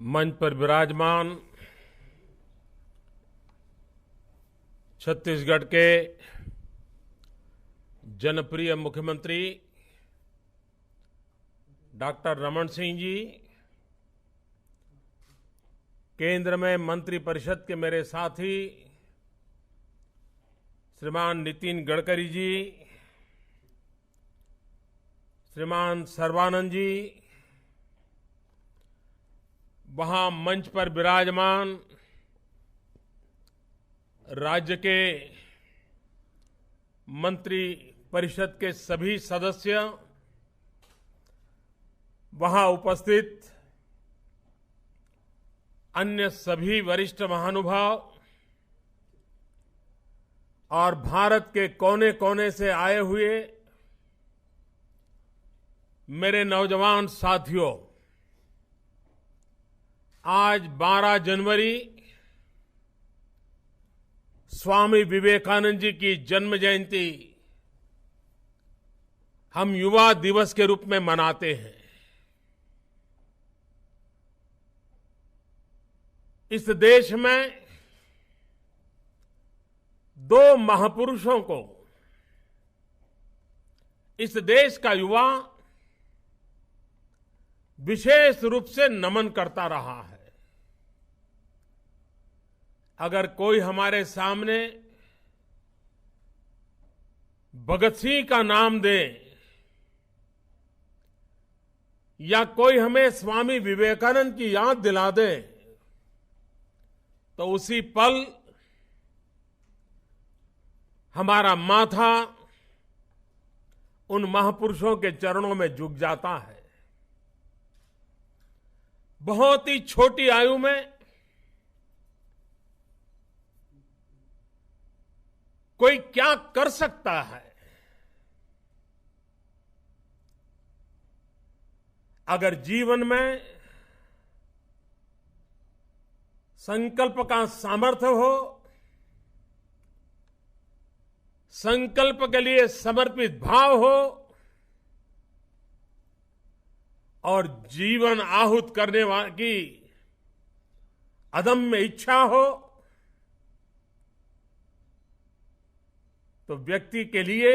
मंच पर विराजमान छत्तीसगढ़ के जनप्रिय मुख्यमंत्री डॉक्टर रमन सिंह जी, केंद्र में मंत्रिपरिषद के मेरे साथी श्रीमान नितिन गडकरी जी, श्रीमान सर्बानंद जी, वहां मंच पर विराजमान राज्य के मंत्री परिषद के सभी सदस्य, वहां उपस्थित अन्य सभी वरिष्ठ महानुभाव और भारत के कोने कोने से आए हुए मेरे नौजवान साथियों, आज 12 जनवरी स्वामी विवेकानंद जी की जन्म जयंती हम युवा दिवस के रूप में मनाते हैं। इस देश में दो महापुरुषों को इस देश का युवा विशेष रूप से नमन करता रहा है। अगर कोई हमारे सामने भगत सिंह का नाम दे या कोई हमें स्वामी विवेकानंद की याद दिला दे, तो उसी पल हमारा माथा उन महापुरुषों के चरणों में झुक जाता है। बहुत ही छोटी आयु में कोई क्या कर सकता है, अगर जीवन में संकल्प का सामर्थ्य हो, संकल्प के लिए समर्पित भाव हो और जीवन आहूत करने की अदम्य इच्छा हो, तो व्यक्ति के लिए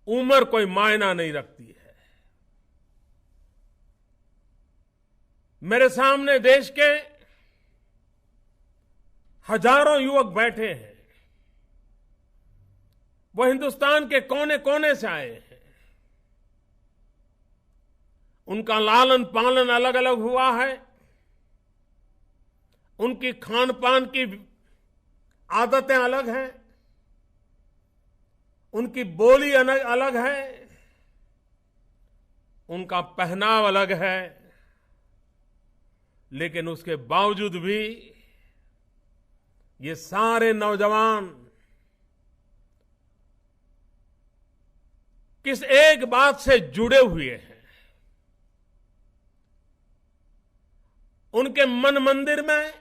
उम्र कोई मायना नहीं रखती है। मेरे सामने देश के हजारों युवक बैठे हैं। वो हिंदुस्तान के कोने कोने से आए हैं। उनका लालन पालन अलग अलग हुआ है। उनकी खान पान की आदतें अलग हैं। उनकी बोली अलग है। उनका पहनाव अलग है। लेकिन उसके बावजूद भी ये सारे नौजवान किस एक बात से जुड़े हुए हैं। उनके मन मंदिर में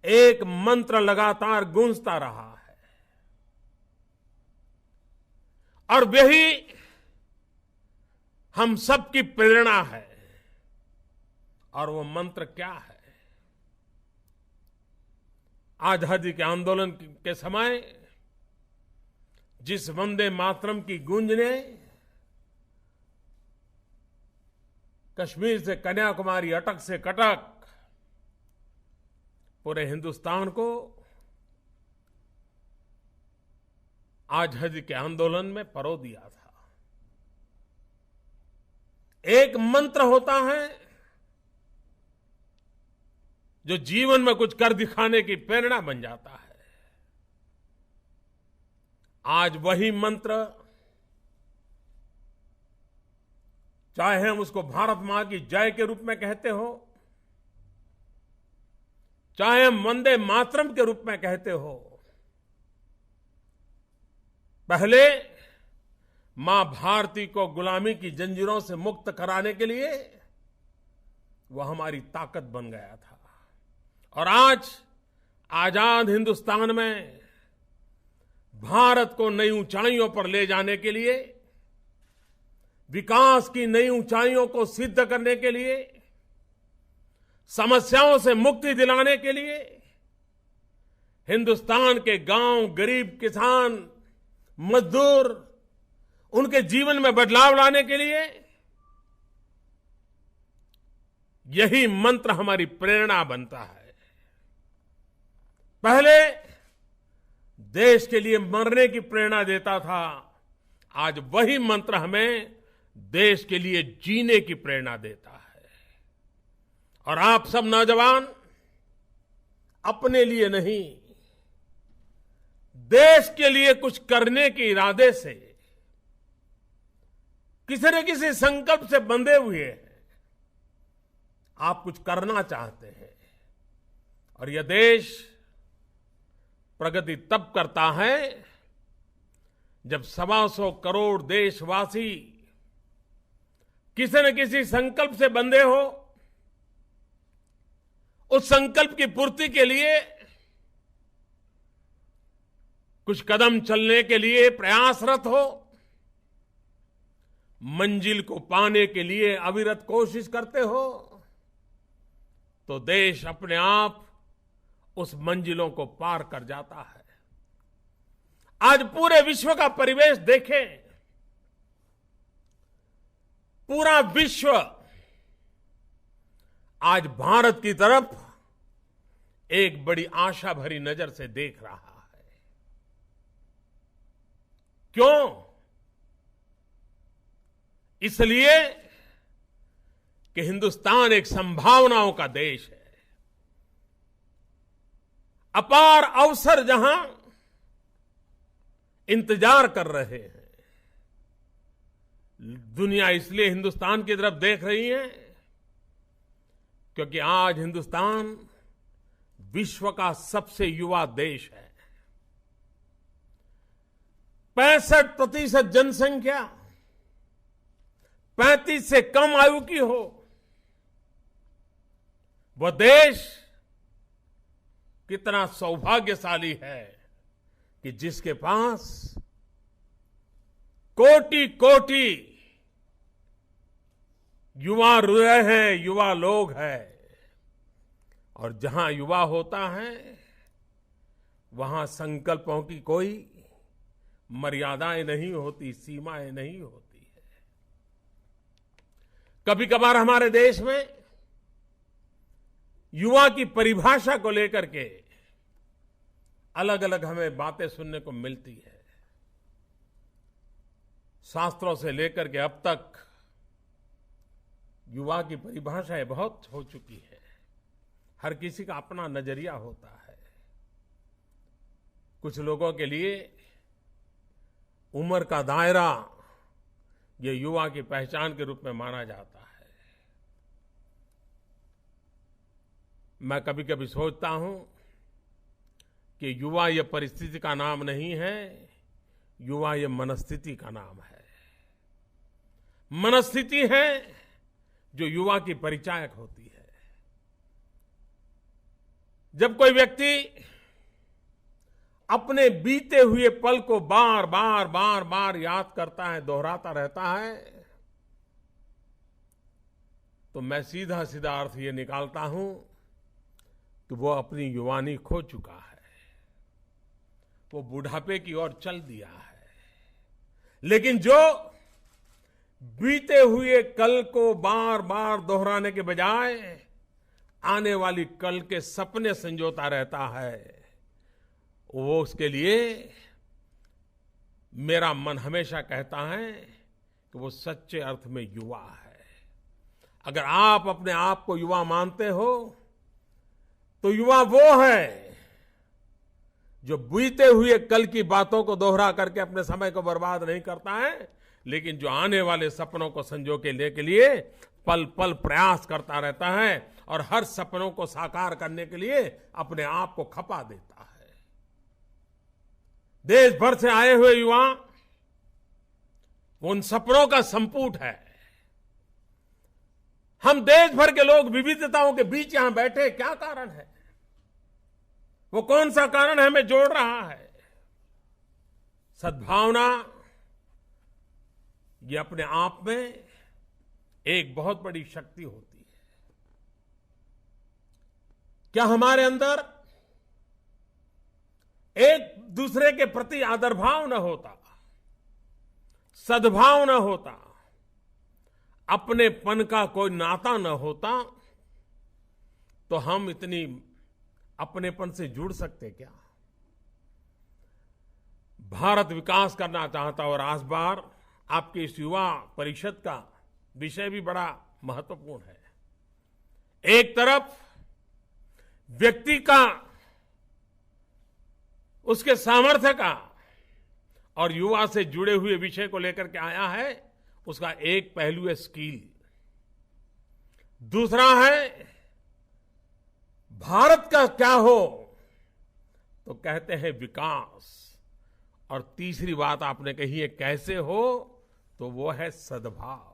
एक मंत्र लगातार गूंजता रहा है और वही हम सबकी प्रेरणा है। और वो मंत्र क्या है? आजादी के आंदोलन के समय जिस वंदे मातरम की गूंज ने कश्मीर से कन्याकुमारी, अटक से कटक पूरे हिंदुस्तान को आजादी के आंदोलन में परो दिया था। एक मंत्र होता है जो जीवन में कुछ कर दिखाने की प्रेरणा बन जाता है। आज वही मंत्र, चाहे हम उसको भारत मां की जय के रूप में कहते हो, चाहे हम वंदे मातरम के रूप में कहते हो, पहले मां भारती को गुलामी की जंजीरों से मुक्त कराने के लिए वह हमारी ताकत बन गया था। और आज आजाद हिंदुस्तान में भारत को नई ऊंचाइयों पर ले जाने के लिए विकास की नई ऊंचाइयों को सिद्ध करने के लिए, समस्याओं से मुक्ति दिलाने के लिए, हिंदुस्तान के गांव, गरीब किसान, मजदूर, उनके जीवन में बदलाव लाने के लिए यही मंत्र हमारी प्रेरणा बनता है। पहले देश के लिए मरने की प्रेरणा देता था, आज वही मंत्र हमें देश के लिए जीने की प्रेरणा देता है। और आप सब नौजवान अपने लिए नहीं, देश के लिए कुछ करने के इरादे से, किसी न किसी संकल्प से बंधे हुए हैं। आप कुछ करना चाहते हैं और यह देश प्रगति तब करता है जब 125 करोड़ देशवासी किसी न किसी संकल्प से बंधे हो, उस संकल्प की पूर्ति के लिए कुछ कदम चलने के लिए प्रयासरत हो, मंजिल को पाने के लिए अविरत कोशिश करते हो, तो देश अपने आप उस मंजिलों को पार कर जाता है। आज पूरे विश्व का परिवेश देखें, पूरा विश्व आज भारत की तरफ एक बड़ी आशा भरी नजर से देख रहा है। क्यों? इसलिए कि हिंदुस्तान एक संभावनाओं का देश है। अपार अवसर जहां इंतजार कर रहे हैं। दुनिया इसलिए हिंदुस्तान की तरफ देख रही है क्योंकि आज हिंदुस्तान विश्व का सबसे युवा देश है। 65% जनसंख्या 35 से कम आयु की हो, वह देश कितना सौभाग्यशाली है कि जिसके पास कोटि कोटि युवा हृदय है, युवा लोग हैं। और जहां युवा होता है वहां संकल्पों की कोई मर्यादाएं नहीं होती, सीमाएं नहीं होती है। कभी कभार हमारे देश में युवा की परिभाषा को लेकर के अलग अलग हमें बातें सुनने को मिलती है। शास्त्रों से लेकर के अब तक युवा की परिभाषाएं बहुत हो चुकी है। हर किसी का अपना नजरिया होता है। कुछ लोगों के लिए उम्र का दायरा ये युवा की पहचान के रूप में माना जाता है। मैं कभी कभी सोचता हूं कि युवा ये परिस्थिति का नाम नहीं है, युवा ये मनस्थिति का नाम है। मनस्थिति है जो युवा की परिचायक होती है। जब कोई व्यक्ति अपने बीते हुए पल को बार बार बार बार याद करता है, दोहराता रहता है, तो मैं सीधा सीधा अर्थ ये निकालता हूं कि वो अपनी युवानी खो चुका है, वो बुढ़ापे की ओर चल दिया है। लेकिन जो बीते हुए कल को बार बार दोहराने के बजाय आने वाली कल के सपने संजोता रहता है, वो उसके लिए मेरा मन हमेशा कहता है कि वो सच्चे अर्थ में युवा है। अगर आप अपने आप को युवा मानते हो तो युवा वो है जो बीते हुए कल की बातों को दोहरा करके अपने समय को बर्बाद नहीं करता है, लेकिन जो आने वाले सपनों को संजो के लिए पल पल प्रयास करता रहता है और हर सपनों को साकार करने के लिए अपने आप को खपा देता है। देश भर से आए हुए युवा उन सपनों का संपुट है। हम देश भर के लोग विविधताओं के बीच यहां बैठे, क्या कारण है? वो कौन सा कारण हमें जोड़ रहा है? सद्भावना, ये अपने आप में एक बहुत बड़ी शक्ति होती है। क्या हमारे अंदर एक दूसरे के प्रति आदर भाव न होता, सद्भाव न होता, अपनेपन का कोई नाता न होता, तो हम इतनी अपनेपन से जुड़ सकते क्या? भारत विकास करना चाहता और आज बार आपके इस युवा परिषद का विषय भी बड़ा महत्वपूर्ण है। एक तरफ व्यक्ति का, उसके सामर्थ्य का और युवा से जुड़े हुए विषय को लेकर के आया है, उसका एक पहलू है स्किल, दूसरा है भारत का क्या हो तो कहते हैं विकास, और तीसरी बात आपने कही है कैसे हो तो वो है सद्भाव।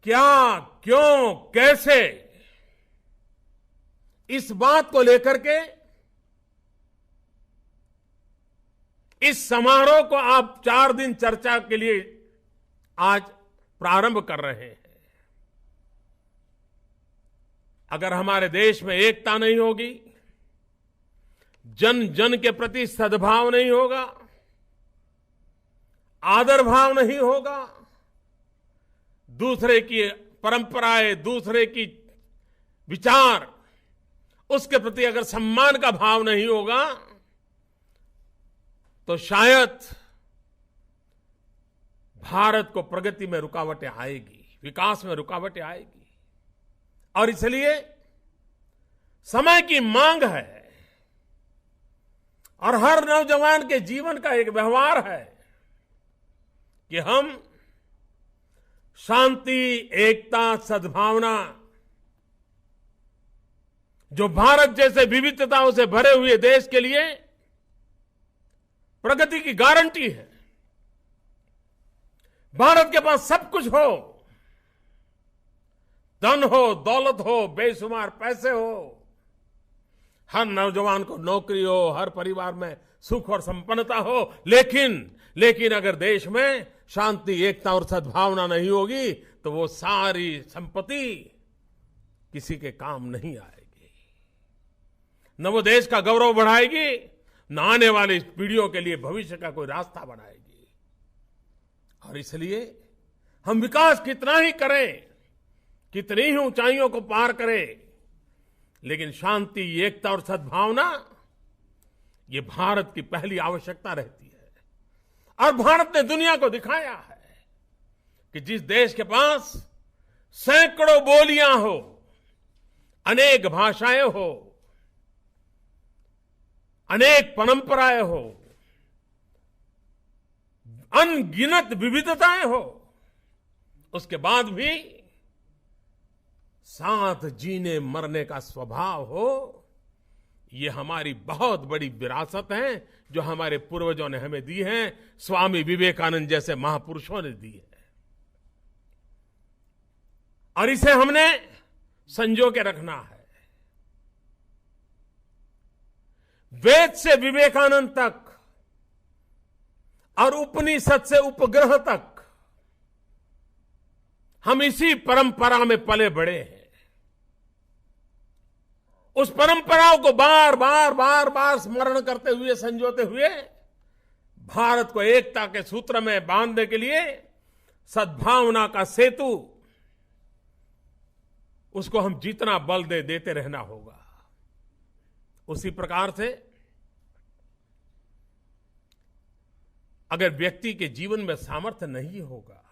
क्या, क्यों, कैसे, इस बात को लेकर के इस समारोह को आप 4 दिन चर्चा के लिए आज प्रारंभ कर रहे हैं। अगर हमारे देश में एकता नहीं होगी, जन जन के प्रति सद्भाव नहीं होगा, आदर भाव नहीं होगा, दूसरे की परंपराएं, दूसरे की विचार, उसके प्रति अगर सम्मान का भाव नहीं होगा, तो शायद भारत को प्रगति में रुकावटें आएगी, विकास में रुकावटें आएगी। और इसलिए समय की मांग है और हर नौजवान के जीवन का एक व्यवहार है कि हम शांति, एकता, सद्भावना, जो भारत जैसे विविधताओं से भरे हुए देश के लिए प्रगति की गारंटी है। भारत के पास सब कुछ हो, धन हो, दौलत हो, बेशुमार पैसे हो, हर नौजवान को नौकरी हो, हर परिवार में सुख और संपन्नता हो, लेकिन अगर देश में शांति, एकता और सद्भावना नहीं होगी तो वो सारी संपत्ति किसी के काम नहीं आएगी, न वो देश का गौरव बढ़ाएगी, न आने वाली पीढ़ियों के लिए भविष्य का कोई रास्ता बनाएगी। और इसलिए हम विकास कितना ही करें, कितनी ही ऊंचाइयों को पार करें, लेकिन शांति, एकता और सद्भावना ये भारत की पहली आवश्यकता रहती है। और भारत ने दुनिया को दिखाया है कि जिस देश के पास सैकड़ों बोलियां हो, अनेक भाषाएं हो, अनेक परंपराएं हो, अनगिनत विविधताएं हो, उसके बाद भी साथ जीने मरने का स्वभाव हो, ये हमारी बहुत बड़ी विरासत है जो हमारे पूर्वजों ने हमें दी है, स्वामी विवेकानंद जैसे महापुरुषों ने दी है। और इसे हमने संजो के रखना है। वेद से विवेकानंद तक और उपनिषद से उपग्रह तक हम इसी परंपरा में पले बड़े हैं। उस परंपराओं को बार बार स्मरण करते हुए, संजोते हुए भारत को एकता के सूत्र में बांधने के लिए सद्भावना का सेतु, उसको हम जितना बल देते रहना होगा। उसी प्रकार से अगर व्यक्ति के जीवन में सामर्थ्य नहीं होगा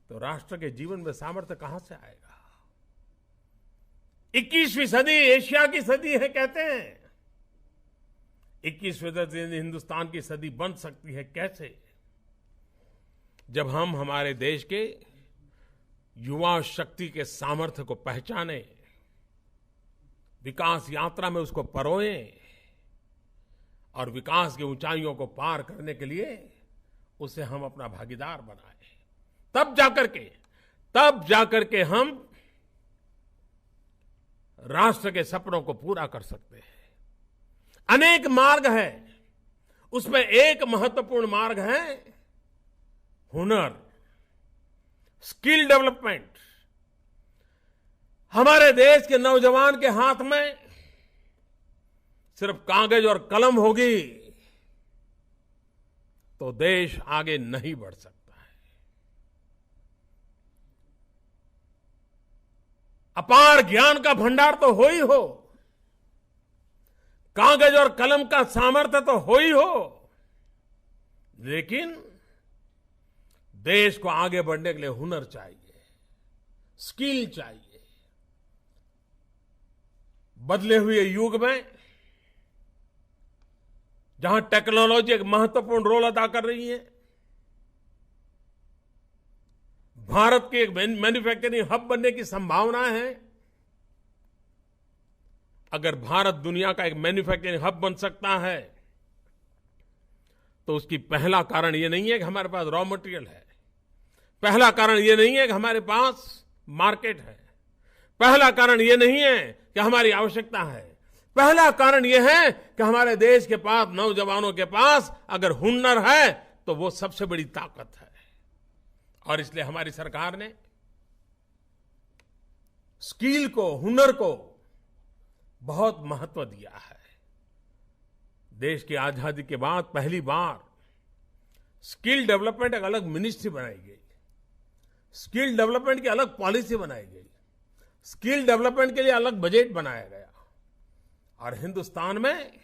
तो राष्ट्र के जीवन में सामर्थ्य कहां से आएगा? 21वीं सदी एशिया की सदी है कहते हैं। 21वीं सदी हिंदुस्तान की सदी बन सकती है कैसे? जब हम हमारे देश के युवा शक्ति के सामर्थ्य को पहचाने, विकास यात्रा में उसको परोएं और विकास की ऊंचाइयों को पार करने के लिए उसे हम अपना भागीदार बनाएं, तब जाकर के हम राष्ट्र के सपनों को पूरा कर सकते हैं। अनेक मार्ग हैं, उसमें एक महत्वपूर्ण मार्ग है हुनर, स्किल डेवलपमेंट। हमारे देश के नौजवान के हाथ में सिर्फ कागज और कलम होगी तो देश आगे नहीं बढ़ सकता है। अपार ज्ञान का भंडार तो हो ही हो, कागज और कलम का सामर्थ्य तो हो ही हो, लेकिन देश को आगे बढ़ने के लिए हुनर चाहिए, स्किल चाहिए। बदले हुए युग में जहां टेक्नोलॉजी एक महत्वपूर्ण रोल अदा कर रही है, भारत की एक मैन्युफैक्चरिंग हब बनने की संभावना है। अगर भारत दुनिया का एक मैन्युफैक्चरिंग हब बन सकता है तो उसकी पहला कारण यह नहीं है कि हमारे पास रॉ मटेरियल है, पहला कारण यह नहीं है कि हमारे पास मार्केट है, पहला कारण यह नहीं है कि हमारी आवश्यकता है, पहला कारण यह है कि हमारे देश के पास, नौजवानों के पास अगर हुनर है तो वो सबसे बड़ी ताकत है। और इसलिए हमारी सरकार ने स्किल को, हुनर को बहुत महत्व दिया है। देश की आजादी के बाद पहली बार स्किल डेवलपमेंट एक अलग मिनिस्ट्री बनाई गई, स्किल डेवलपमेंट की अलग पॉलिसी बनाई गई, स्किल डेवलपमेंट के लिए अलग बजट बनाया गया और हिंदुस्तान में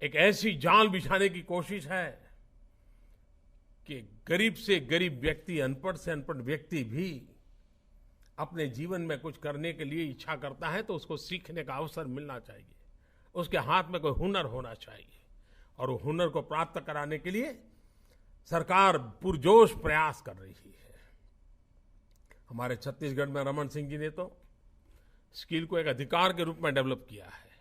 एक ऐसी जाल बिछाने की कोशिश है कि गरीब से गरीब व्यक्ति, अनपढ़ से अनपढ़ व्यक्ति भी अपने जीवन में कुछ करने के लिए इच्छा करता है तो उसको सीखने का अवसर मिलना चाहिए, उसके हाथ में कोई हुनर होना चाहिए। और वो हुनर को प्राप्त कराने के लिए सरकार पुरजोश प्रयास कर रही है। हमारे छत्तीसगढ़ में रमन सिंह जी ने तो स्किल को एक अधिकार के रूप में डेवलप किया है।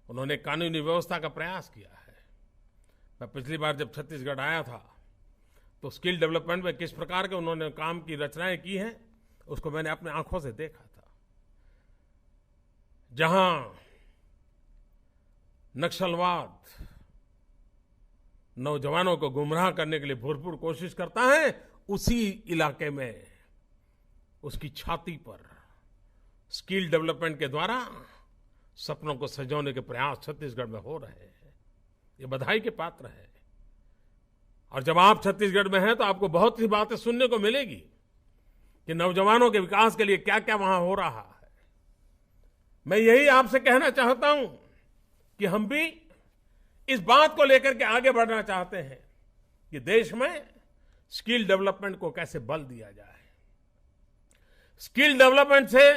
उन्होंने कानूनी व्यवस्था का प्रयास किया है। मैं पिछली बार जब छत्तीसगढ़ आया था तो स्किल डेवलपमेंट में किस प्रकार के उन्होंने काम की रचनाएं की हैं उसको मैंने अपने आंखों से देखा था। जहां नक्सलवाद नौजवानों को गुमराह करने के लिए भरपूर कोशिश करता है, उसी इलाके में उसकी छाती पर स्किल डेवलपमेंट के द्वारा सपनों को सजोने के प्रयास छत्तीसगढ़ में हो रहे हैं। ये बधाई के पात्र है। और जब आप छत्तीसगढ़ में हैं तो आपको बहुत सी बातें सुनने को मिलेगी कि नौजवानों के विकास के लिए क्या क्या वहां हो रहा है। मैं यही आपसे कहना चाहता हूं कि हम भी इस बात को लेकर के आगे बढ़ना चाहते हैं कि देश में स्किल डेवलपमेंट को कैसे बल दिया जाए। स्किल डेवलपमेंट से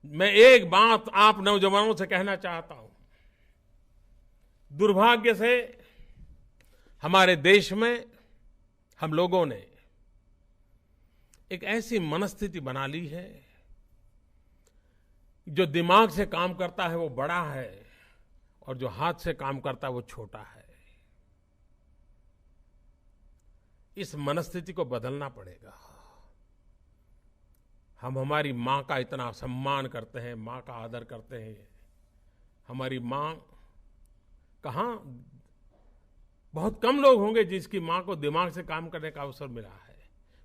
मैं एक बात आप नौजवानों से कहना चाहता हूं। दुर्भाग्य से हमारे देश में हम लोगों ने एक ऐसी मनस्थिति बना ली है, जो दिमाग से काम करता है वो बड़ा है और जो हाथ से काम करता है वो छोटा है। इस मनस्थिति को बदलना पड़ेगा। हम हमारी मां का इतना सम्मान करते हैं, मां का आदर करते हैं। हमारी मां कहां, बहुत कम लोग होंगे जिसकी मां को दिमाग से काम करने का अवसर मिला है।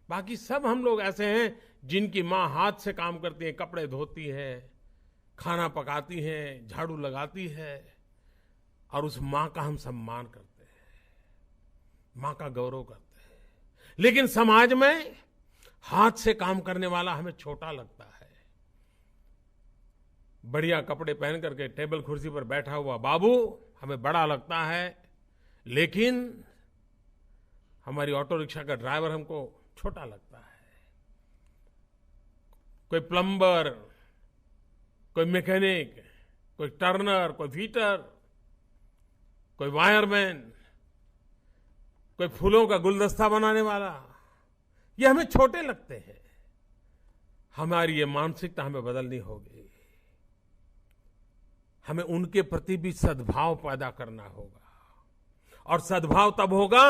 बाकी सब हम लोग ऐसे हैं जिनकी मां हाथ से काम करती है, कपड़े धोती है, खाना पकाती है, झाड़ू लगाती है और उस मां का हम सम्मान करते हैं, मां का गौरव करते हैं। लेकिन समाज में हाथ से काम करने वाला हमें छोटा लगता है। बढ़िया कपड़े पहन करके टेबल कुर्सी पर बैठा हुआ बाबू हमें बड़ा लगता है, लेकिन हमारी ऑटो रिक्शा का ड्राइवर हमको छोटा लगता है। कोई प्लम्बर, कोई मैकेनिक, कोई टर्नर, कोई फीटर, कोई वायरमैन, कोई फूलों का गुलदस्ता बनाने वाला, ये हमें छोटे लगते हैं। हमारी ये मानसिकता हमें बदलनी होगी। हमें उनके प्रति भी सद्भाव पैदा करना होगा और सद्भाव तब होगा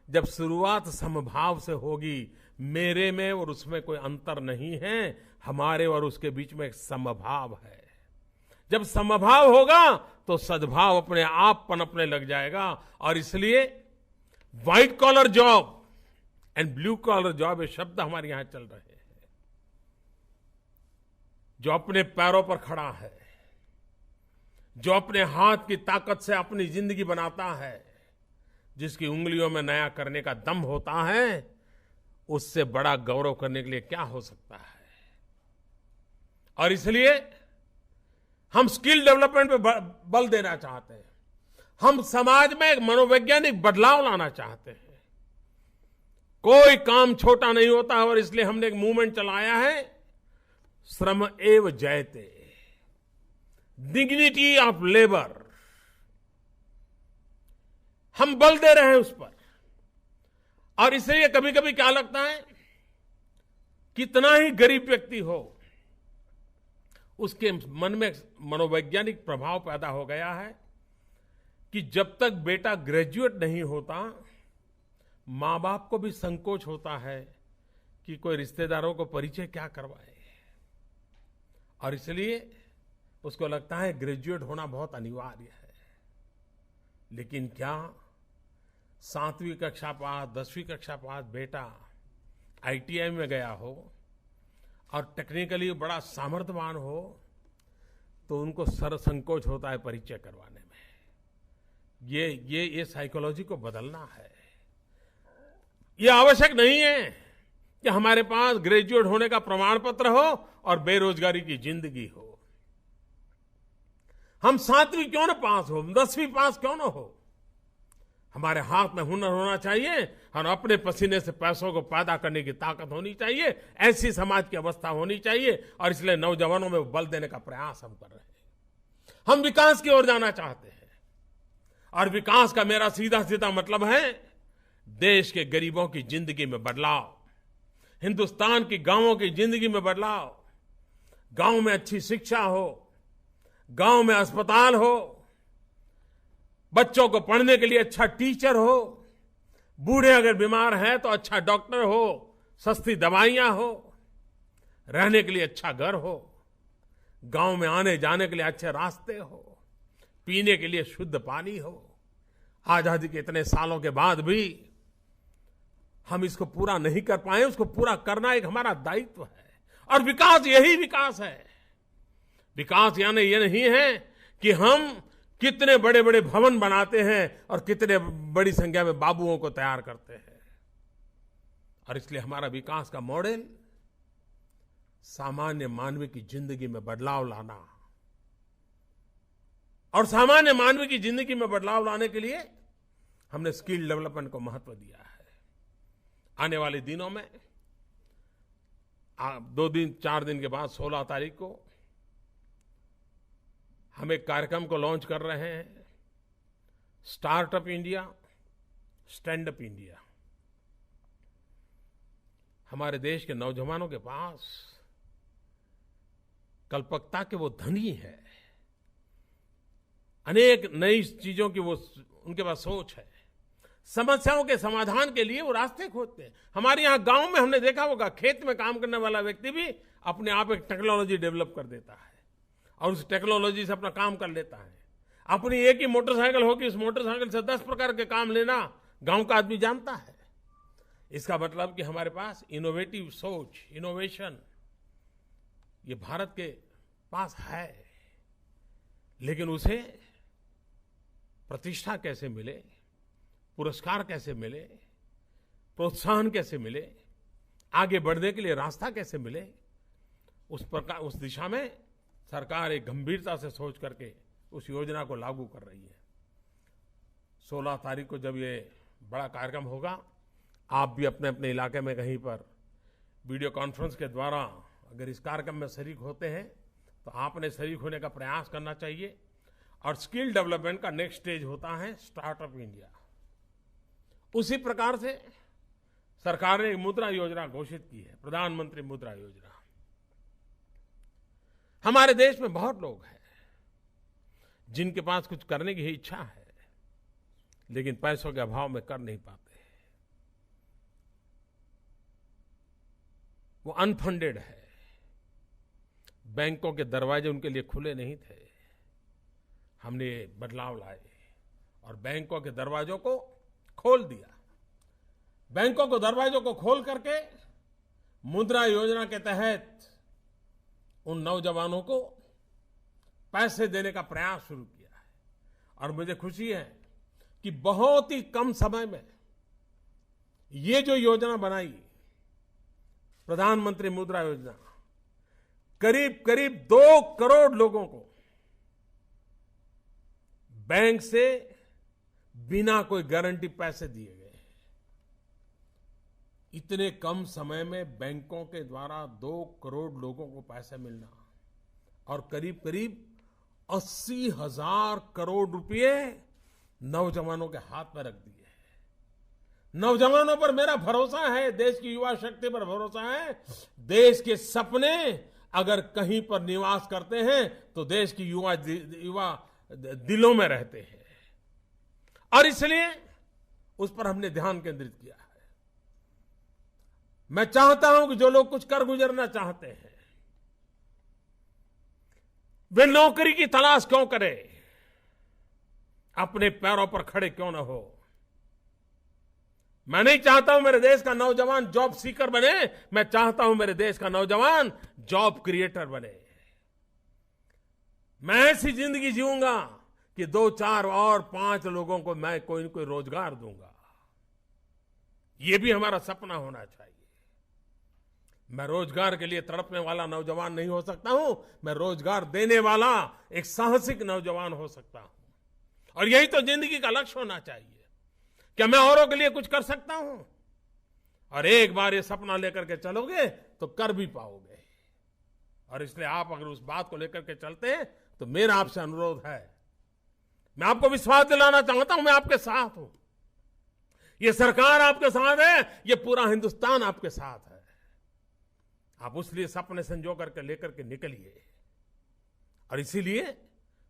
जब शुरुआत समभाव से होगी। मेरे में और उसमें कोई अंतर नहीं है, हमारे और उसके बीच में एक समभाव है। जब समभाव होगा तो सद्भाव अपने आप पनपने लग जाएगा। और इसलिए white collar job and blue collar job ये शब्द हमारे यहां चल रहे हैं। जो अपने पैरों पर खड़ा है, जो अपने हाथ की ताकत से अपनी जिंदगी बनाता है, जिसकी उंगलियों में नया करने का दम होता है, उससे बड़ा गौरव करने के लिए क्या हो सकता है। और इसलिए हम स्किल डेवलपमेंट पे बल देना चाहते हैं। हम समाज में एक मनोवैज्ञानिक बदलाव लाना चाहते हैं। कोई काम छोटा नहीं होता है और इसलिए हमने एक मूवमेंट चलाया है, श्रम एव जयते, डिग्निटी ऑफ लेबर। हम बल दे रहे हैं उस पर। और इसलिए कभी कभी क्या लगता है, कितना ही गरीब व्यक्ति हो, उसके मन में मनोवैज्ञानिक प्रभाव पैदा हो गया है कि जब तक बेटा ग्रेजुएट नहीं होता, मां बाप को भी संकोच होता है कि कोई रिश्तेदारों को परिचय क्या करवाए। और इसलिए उसको लगता है ग्रेजुएट होना बहुत अनिवार्य है। लेकिन क्या 7वीं कक्षा पास, 10वीं कक्षा पास बेटा आईटीआई में गया हो और टेक्निकली बड़ा सामर्थ्यवान हो, तो उनको संकोच होता है परिचय करवाने में। ये साइकोलॉजी को बदलना है। ये आवश्यक नहीं है कि हमारे पास ग्रेजुएट होने का प्रमाण पत्र हो और बेरोजगारी की जिंदगी हो। हम 7वीं क्यों ना पास हो, 10वीं पास क्यों ना हो, हमारे हाथ में हुनर होना चाहिए और अपने पसीने से पैसों को पैदा करने की ताकत होनी चाहिए। ऐसी समाज की अवस्था होनी चाहिए। और इसलिए नौजवानों में बल देने का प्रयास हम कर रहे हैं। हम विकास की ओर जाना चाहते हैं। और विकास का मेरा सीधा सीधा मतलब है देश के गरीबों की जिंदगी में बदलाव, हिंदुस्तान की गांवों की जिंदगी में बदलाव। गांव में अच्छी शिक्षा हो, गांव में अस्पताल हो, बच्चों को पढ़ने के लिए अच्छा टीचर हो, बूढ़े अगर बीमार हैं तो अच्छा डॉक्टर हो, सस्ती दवाइयां हो, रहने के लिए अच्छा घर हो, गांव में आने जाने के लिए अच्छे रास्ते हो, पीने के लिए शुद्ध पानी हो। आजादी के इतने सालों के बाद भी हम इसको पूरा नहीं कर पाए। उसको पूरा करना एक हमारा दायित्व है। और विकास यही विकास है। विकास यानी ये नहीं है कि हम कितने बड़े बड़े भवन बनाते हैं और कितने बड़ी संख्या में बाबुओं को तैयार करते हैं। और इसलिए हमारा विकास का मॉडल सामान्य मानव की जिंदगी में बदलाव लाना। और सामान्य मानव की जिंदगी में बदलाव लाने के लिए हमने स्किल डेवलपमेंट को महत्व दिया है। आने वाले दिनों में 4 दिन के बाद 16 तारीख को हम एक कार्यक्रम को लॉन्च कर रहे हैं, startup India, stand up India. हमारे देश के नौजवानों के पास कल्पकता के वो धनी है, अनेक नई चीजों की वो उनके पास सोच है। समस्याओं के समाधान के लिए वो रास्ते खोजते हैं। हमारे यहाँ गांव में हमने देखा होगा, खेत में काम करने वाला व्यक्ति भी अपने आप एक टेक्नोलॉजी डेवलप कर देता है और उस टेक्नोलॉजी से अपना काम कर लेता है। अपनी एक ही मोटरसाइकिल होगी, उस मोटरसाइकिल से 10 प्रकार के काम लेना गांव का आदमी जानता है। इसका मतलब कि हमारे पास इनोवेटिव सोच, इनोवेशन, ये भारत के पास है। लेकिन उसे प्रतिष्ठा कैसे मिले, पुरस्कार कैसे मिले, प्रोत्साहन कैसे मिले, आगे बढ़ने के लिए रास्ता कैसे मिले, उस दिशा में सरकार एक गंभीरता से सोच करके उस योजना को लागू कर रही है। 16 तारीख को जब ये बड़ा कार्यक्रम होगा, आप भी अपने अपने इलाके में कहीं पर वीडियो कॉन्फ्रेंस के द्वारा अगर इस कार्यक्रम में शरीक होते हैं तो आपने शरीक होने का प्रयास करना चाहिए। और स्किल डेवलपमेंट का नेक्स्ट स्टेज होता है स्टार्टअप इंडिया। उसी प्रकार से सरकार ने एक मुद्रा योजना घोषित की है, प्रधानमंत्री मुद्रा योजना। हमारे देश में बहुत लोग हैं जिनके पास कुछ करने की इच्छा है, लेकिन पैसों के अभाव में कर नहीं पाते। वो अनफंडेड है, बैंकों के दरवाजे उनके लिए खुले नहीं थे। हमने बदलाव लाए और बैंकों के दरवाजों को खोल दिया। बैंकों के दरवाजों को खोल करके मुद्रा योजना के तहत उन नौजवानों को पैसे देने का प्रयास शुरू किया है। और मुझे खुशी है कि बहुत ही कम समय में ये जो योजना बनाई, प्रधानमंत्री मुद्रा योजना, करीब करीब 2 करोड़ लोगों को बैंक से बिना कोई गारंटी पैसे दिए गए। इतने कम समय में बैंकों के द्वारा 2 करोड़ लोगों को पैसे मिलना और करीब करीब 80,000 करोड़ रुपए नौजवानों के हाथ में रख दिए। नौजवानों पर मेरा भरोसा है, देश की युवा शक्ति पर भरोसा है। देश के सपने अगर कहीं पर निवास करते हैं तो देश की युवा दिलों में रहते हैं और इसलिए उस पर हमने ध्यान केंद्रित किया है। मैं चाहता हूं कि जो लोग कुछ कर गुजरना चाहते हैं वे नौकरी की तलाश क्यों करें, अपने पैरों पर खड़े क्यों न हो। मैं नहीं चाहता हूं मेरे देश का नौजवान जॉब सीकर बने, मैं चाहता हूं मेरे देश का नौजवान जॉब क्रिएटर बने। मैं ऐसी जिंदगी जीऊंगा कि 2, 4 और 5 लोगों को मैं कोई न कोई रोजगार दूंगा। ये भी हमारा सपना होना चाहिए। मैं रोजगार के लिए तड़पने वाला नौजवान नहीं हो सकता हूं, मैं रोजगार देने वाला एक साहसिक नौजवान हो सकता हूं। और यही तो जिंदगी का लक्ष्य होना चाहिए। क्या मैं औरों के लिए कुछ कर सकता हूं? और एक बार ये सपना लेकर के चलोगे तो कर भी पाओगे। और इसलिए आप अगर उस बात को लेकर के चलते हैं तो मेरा आपसे अनुरोध है, मैं आपको विश्वास दिलाना चाहता हूं, मैं आपके साथ हूं। ये सरकार आपके साथ है, ये पूरा हिंदुस्तान आपके साथ है। आप उस लिए सपने संजो करके लेकर के निकलिए। और इसीलिए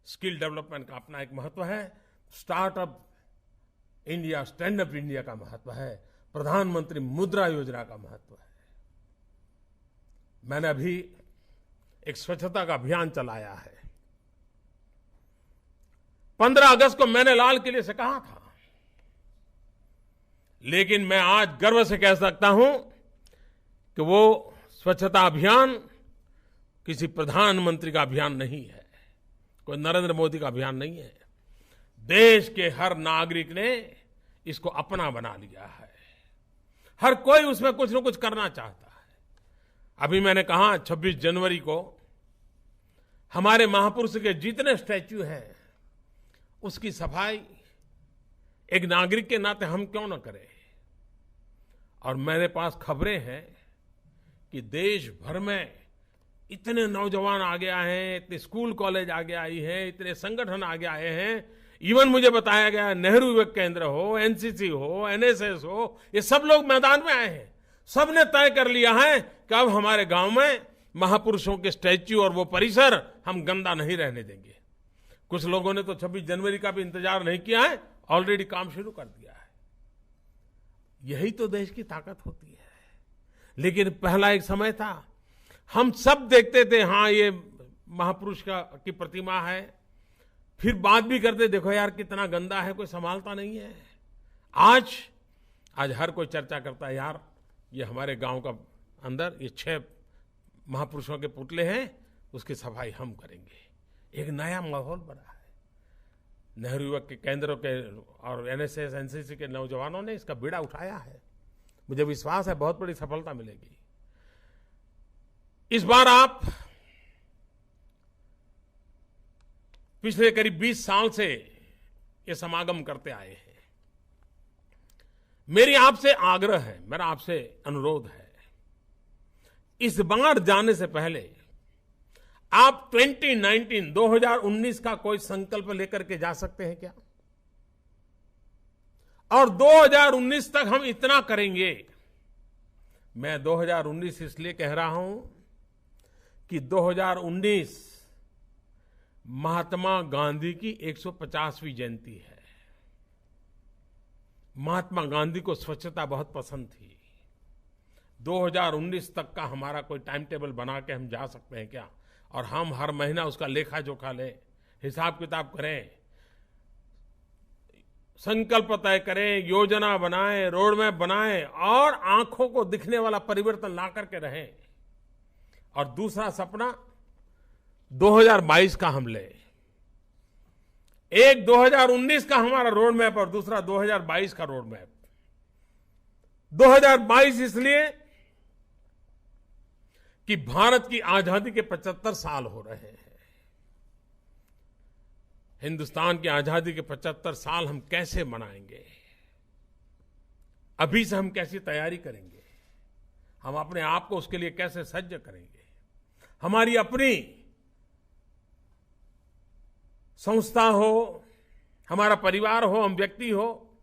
स्किल डेवलपमेंट का अपना एक महत्व है, startup India, stand up India का महत्व है, प्रधानमंत्री मुद्रा योजना का महत्व है। मैंने अभी एक स्वच्छता का अभियान चलाया है। 15 अगस्त को मैंने लाल किले से कहा था, लेकिन मैं आज गर्व से कह सकता हूं कि वो स्वच्छता अभियान किसी प्रधानमंत्री का अभियान नहीं है, कोई नरेंद्र मोदी का अभियान नहीं है। देश के हर नागरिक ने इसको अपना बना लिया है। हर कोई उसमें कुछ न कुछ करना चाहता है। अभी मैंने कहा 26 जनवरी को हमारे महापुरुष के जितने स्टैच्यू हैं उसकी सफाई एक नागरिक के नाते हम क्यों न करें। और मेरे पास खबरें हैं कि देश भर में इतने नौजवान आगे आए हैं, इतने स्कूल कॉलेज आगे आई हैं, इतने संगठन आगे आए हैं। इवन मुझे बताया गया नेहरू युवक केंद्र हो, एनसीसी हो, एनएसएस हो, ये सब लोग मैदान में आए हैं। सबने तय कर लिया है कि अब हमारे गांव में महापुरुषों के स्टैच्यू और वो परिसर हम गंदा नहीं रहने देंगे। कुछ लोगों ने तो 26 जनवरी का भी इंतजार नहीं किया है, ऑलरेडी काम शुरू कर दिया है। यही तो देश की ताकत होती है। लेकिन पहला एक समय था, हम सब देखते थे हाँ ये महापुरुष की प्रतिमा है, फिर बात भी करते देखो यार कितना गंदा है, कोई संभालता नहीं है। आज हर कोई चर्चा करता है यार ये हमारे गांव का अंदर ये 6 महापुरुषों के पुतले हैं, उसकी सफाई हम करेंगे। एक नया माहौल बना है। नेहरू युवक के केंद्रों के और एनएसएस एनसीसी के नौजवानों ने इसका बीड़ा उठाया है। मुझे विश्वास है बहुत बड़ी सफलता मिलेगी। इस बार आप पिछले करीब 20 साल से ये समागम करते आए हैं। मेरी आपसे आग्रह है, मेरा आपसे अनुरोध है, इस बार जाने से पहले आप 2019 का कोई संकल्प लेकर के जा सकते हैं क्या? और 2019 तक हम इतना करेंगे। मैं 2019 इसलिए कह रहा हूं कि 2019 महात्मा गांधी की 150वीं जयंती है। महात्मा गांधी को स्वच्छता बहुत पसंद थी। 2019 तक का हमारा कोई टाइम टेबल बना के हम जा सकते हैं क्या? और हम हर महीना उसका लेखा जोखा लें, हिसाब किताब करें, संकल्प तय करें, योजना बनाएं, रोड मैप बनाएं और आंखों को दिखने वाला परिवर्तन ला करके रहें। और दूसरा सपना 2022 का हम लें। एक 2019 का हमारा रोड मैप और दूसरा 2022 का रोड मैप। 2022 इसलिए कि भारत की आजादी के 75 साल हो रहे हैं। हिंदुस्तान की आजादी के 75 साल हम कैसे मनाएंगे? अभी से हम कैसी तैयारी करेंगे? हम अपने आप को उसके लिए कैसे सज्ज करेंगे? हमारी अपनी संस्था हो, हमारा परिवार हो, हम व्यक्ति हो,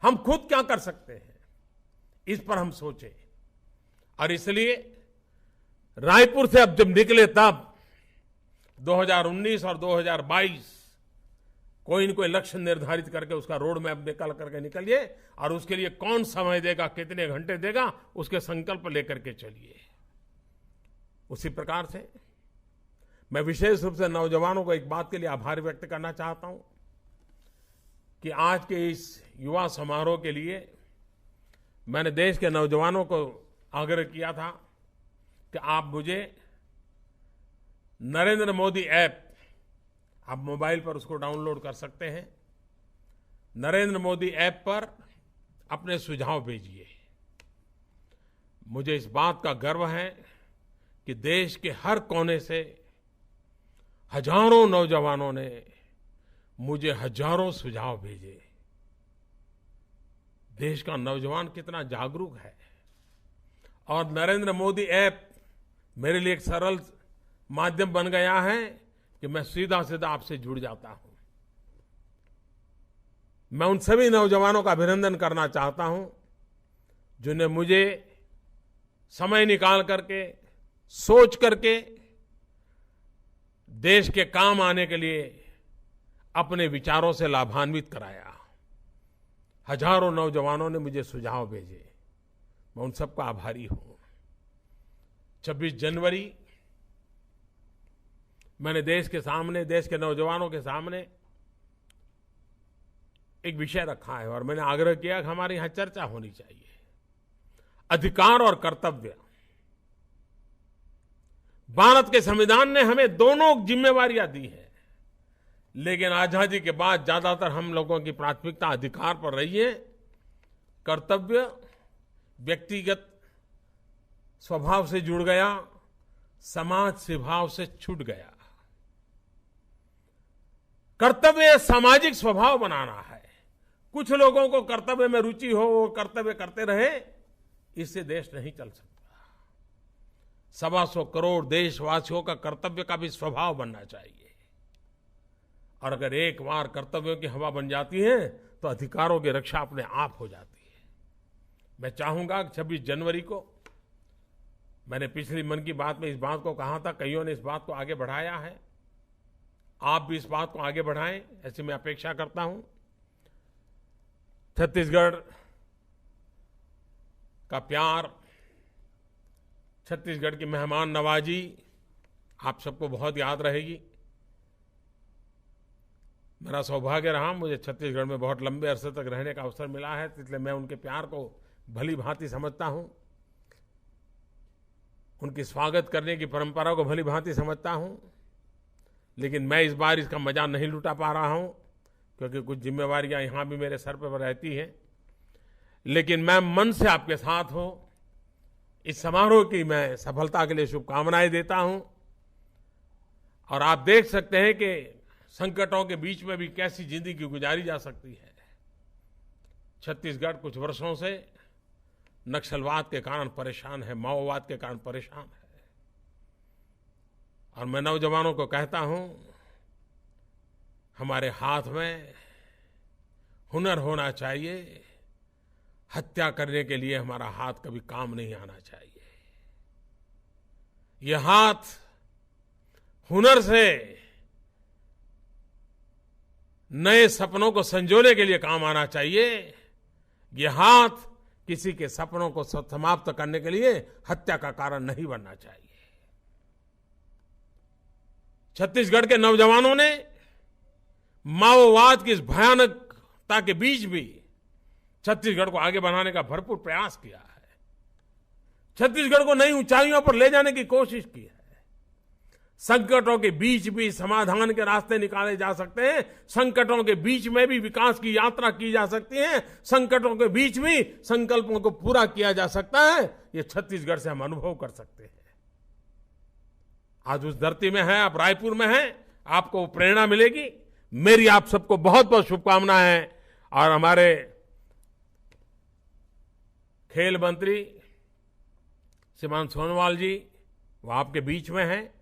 हम खुद क्या कर सकते हैं, इस पर हम सोचें। और इसलिए रायपुर से अब जब निकले तब 2019 और 2022 कोई न कोई लक्ष्य निर्धारित करके उसका रोड मैप निकाल करके निकलिए और उसके लिए कौन समय देगा, कितने घंटे देगा, उसके संकल्प लेकर के चलिए। उसी प्रकार से मैं विशेष रूप से नौजवानों को एक बात के लिए आभार व्यक्त करना चाहता हूं कि आज के इस युवा समारोह के लिए मैंने देश के नौजवानों को आग्रह किया था कि आप मुझे नरेंद्र मोदी ऐप, आप मोबाइल पर उसको डाउनलोड कर सकते हैं, नरेंद्र मोदी ऐप पर अपने सुझाव भेजिए। मुझे इस बात का गर्व है कि देश के हर कोने से हजारों नौजवानों ने मुझे हजारों सुझाव भेजे। देश का नौजवान कितना जागरूक है और नरेंद्र मोदी ऐप मेरे लिए एक सरल माध्यम बन गया है कि मैं सीधा सीधा आपसे जुड़ जाता हूं। मैं उन सभी नौजवानों का अभिनंदन करना चाहता हूं जिन्हें मुझे समय निकाल करके, सोच करके देश के काम आने के लिए अपने विचारों से लाभान्वित कराया। हजारों नौजवानों ने मुझे सुझाव भेजे, मैं उन सबका आभारी हूं। 26 जनवरी मैंने देश के सामने, देश के नौजवानों के सामने एक विषय रखा है और मैंने आग्रह किया कि हमारे यहां चर्चा होनी चाहिए। अधिकार और कर्तव्य। भारत के संविधान ने हमें दोनों जिम्मेवारियां दी हैं, लेकिन आजादी के बाद ज्यादातर हम लोगों की प्राथमिकता अधिकार पर रही है। कर्तव्य व्यक्तिगत स्वभाव से जुड़ गया, समाज स्वभाव से छूट गया। कर्तव्य सामाजिक स्वभाव बनाना है। कुछ लोगों को कर्तव्य में रुचि हो, वो कर्तव्य करते रहे, इससे देश नहीं चल सकता। 125 करोड़ देशवासियों का कर्तव्य का भी स्वभाव बनना चाहिए। और अगर एक बार कर्तव्यों की हवा बन जाती है तो अधिकारों की रक्षा अपने आप हो जाती है। मैं चाहूंगा कि 26 जनवरी को, मैंने पिछली मन की बात में इस बात को कहा था, कईयों ने इस बात को आगे बढ़ाया है, आप भी इस बात को आगे बढ़ाएं, ऐसी मैं अपेक्षा करता हूं। छत्तीसगढ़ का प्यार, छत्तीसगढ़ की मेहमान नवाजी आप सबको बहुत याद रहेगी। मेरा सौभाग्य रहा, मुझे छत्तीसगढ़ में बहुत लंबे अरसे तक रहने का अवसर मिला है, इसलिए मैं उनके प्यार को भली भांति समझता हूं, उनकी स्वागत करने की परंपरा को भली भांति समझता हूं। लेकिन मैं इस बार इसका मजा नहीं लुटा पा रहा हूं क्योंकि कुछ जिम्मेवारियां यहां भी मेरे सर पर रहती हैं। लेकिन मैं मन से आपके साथ हूं। इस समारोह की मैं सफलता के लिए शुभकामनाएं देता हूं। और आप देख सकते हैं कि संकटों के बीच में भी कैसी जिंदगी गुजारी जा सकती है। छत्तीसगढ़ कुछ वर्षों से नक्सलवाद के कारण परेशान है, माओवाद के कारण परेशान है। और मैं नौजवानों को कहता हूं, हमारे हाथ में हुनर होना चाहिए। हत्या करने के लिए हमारा हाथ कभी काम नहीं आना चाहिए। यह हाथ हुनर से नए सपनों को संजोने के लिए काम आना चाहिए। यह हाथ किसी के सपनों को समाप्त करने के लिए हत्या का कारण नहीं बनना चाहिए। छत्तीसगढ़ के नौजवानों ने माओवाद की इस भयानकता के बीच भी छत्तीसगढ़ को आगे बढ़ाने का भरपूर प्रयास किया है, छत्तीसगढ़ को नई ऊंचाइयों पर ले जाने की कोशिश की है। संकटों के बीच भी समाधान के रास्ते निकाले जा सकते हैं, संकटों के बीच में भी विकास की यात्रा की जा सकती है, संकटों के बीच भी संकल्पों को पूरा किया जा सकता है। ये छत्तीसगढ़ से हम अनुभव कर सकते हैं। आज उस धरती में है, आप रायपुर में हैं, आपको प्रेरणा मिलेगी। मेरी आप सबको बहुत बहुत शुभकामनाएं। और हमारे खेल मंत्री श्रीमान सोनोवाल जी, वो आपके बीच में हैं,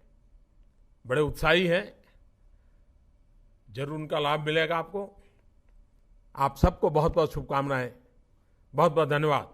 बड़े उत्साही हैं, जरूर उनका लाभ मिलेगा आपको। आप सबको बहुत बहुत शुभकामनाएं, बहुत बहुत धन्यवाद।